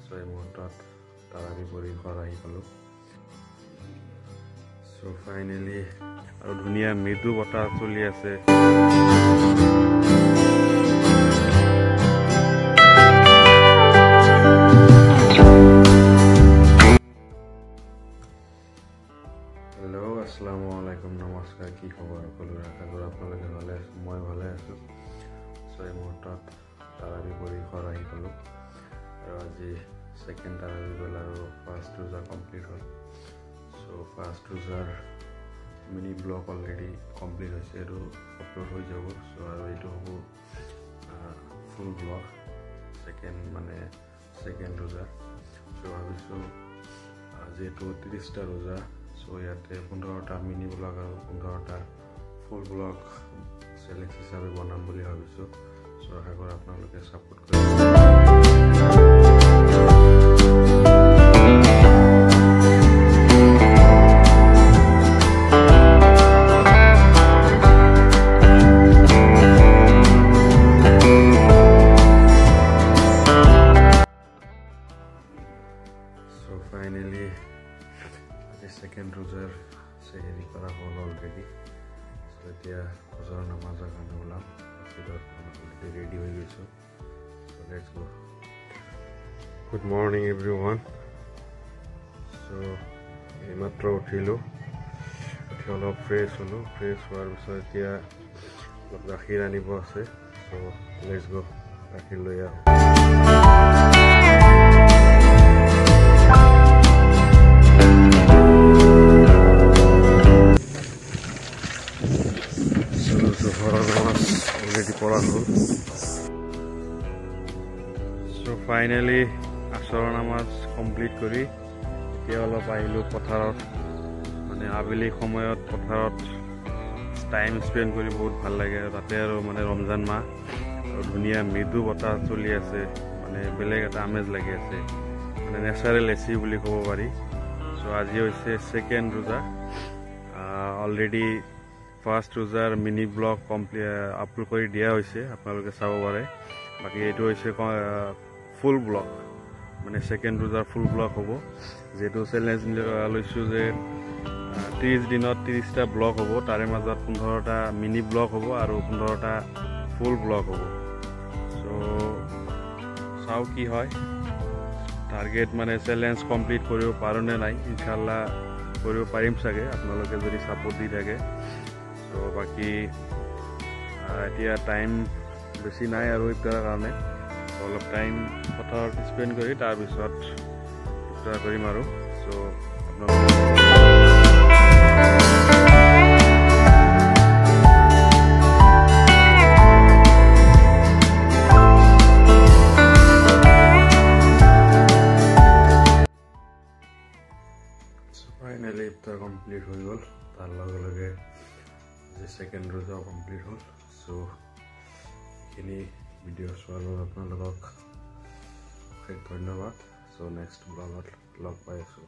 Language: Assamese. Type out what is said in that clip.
So এই মুহূৰ্তত তাৰাবি পৰি ঘৰ আহি পালোঁ। So finally আৰু ধুনীয়া মৃদু বতাহ চলি আছে। হেল্ল' আসসালামু আলাইকুম, নমস্কাৰ। কি খবৰ সকলোৰে? আশা কৰোঁ আপোনালোকে ভালে আছে। মই ভালে আছোঁ। চ' এই মুহূৰ্তত তাৰাবি পৰি ঘৰ আহি পালোঁ আৰু আজি ছেকেণ্ড তাৰাবি গ'ল আৰু ফাৰ্ষ্ট ৰোজা কমপ্লিট হ'ল। চ' ফাৰ্ষ্ট ৰোজাৰ মিনি ব্লগ অলৰেডি কমপ্লিট হৈছে, এইটো আপলোড হৈ যাব। চ' আৰু এইটো হ'ব ফুল ব্লগ ছেকেণ্ড ৰোজা। চ' ভাবিছোঁ যিহেতু 30টা ৰোজা, চ' ইয়াতে 15টা মিনি ব্লগ আৰু 15টা ফুল ব্লগ চেলেঞ্জ হিচাপে বনাম বুলি ভাবিছোঁ। চ' আশা কৰোঁ আপোনালোকে ছাপোৰ্ট কৰিব। চ' ফাইনেলি আজি ছেকেণ্ড ৰোজাৰ হেৰি কৰা হ'ল অলৰেডি। চ' এতিয়া হজৰ নামাজৰ কাৰণে ওলাম। অলৰেডি ৰেডি হৈ গৈছোঁ। So' let's go. Good morning everyone. So' এইমাত্ৰ উঠিলোঁ, উঠি অলপ ফ্ৰেছ হ'লোঁ। ফ্ৰেছ হোৱাৰ পিছত এতিয়া অলপ গাখীৰ আনিব আছে। চ' লেটছ গো, গাখীৰ লৈ আহোঁ। পৰা হ'ল। চ' ফাইনেলি আসৰৰ নামাজ কমপ্লিট কৰি এতিয়া অলপ আহিলোঁ পথাৰত। মানে আবেলি সময়ত পথাৰত টাইম স্পেণ্ড কৰি বহুত ভাল লাগে। তাতে আৰু মানে ৰমজান মাহ আৰু ধুনীয়া মৃদু বতাহ চলি আছে, মানে বেলেগ এটা আমেজ লাগি আছে, মানে নেচাৰেল এচি বুলি ক'ব পাৰি। চ' আজি হৈছে ছেকেণ্ড ৰোজা। অলৰেডি ফাৰ্ষ্ট ৰোজাৰ মিনি ব্লগ আপলোড কৰি দিয়া হৈছে, আপোনালোকে চাব পাৰে। বাকী এইটো হৈছে ফুল ব্লগ, মানে ছেকেণ্ড ৰোজাৰ ফুল ব্লগ হ'ব। যিহেতু চেলেঞ্জ লৈছোঁ যে 30 দিনত 30টা ব্লগ হ'ব, তাৰে মাজত 15টা মিনি ব্লগ হ'ব আৰু 15টা ফুল ব্লগ হ'ব। চ' চাওঁ কি হয়। টাৰ্গেট মানে চেলেঞ্জ কমপ্লিট কৰিব পাৰোঁ নে নাই, ইনশাল্লাহ কৰিব পাৰিম চাগে, আপোনালোকে যদি ছাপোৰ্ট দি থাকে। চ' বাকী এতিয়া টাইম বেছি নাই আৰু ইফতাৰৰ কাৰণে। অলপ টাইম পথাৰত স্পেণ্ড কৰি তাৰপিছত ইফতাৰ কৰিম আৰু। চ' ফাইনেলি ইফতাৰ কমপ্লিট হৈ গ'ল। তাৰ লগে লগে আজি ছেকেণ্ড ৰোজাও কমপ্লিট হ'ল। চ' এইখিনি ভিডিঅ' চোৱাৰ বাবে আপোনালোকক অশেষ ধন্যবাদ। চ' নেক্সট ব্লগত লগ পাই আছোঁ।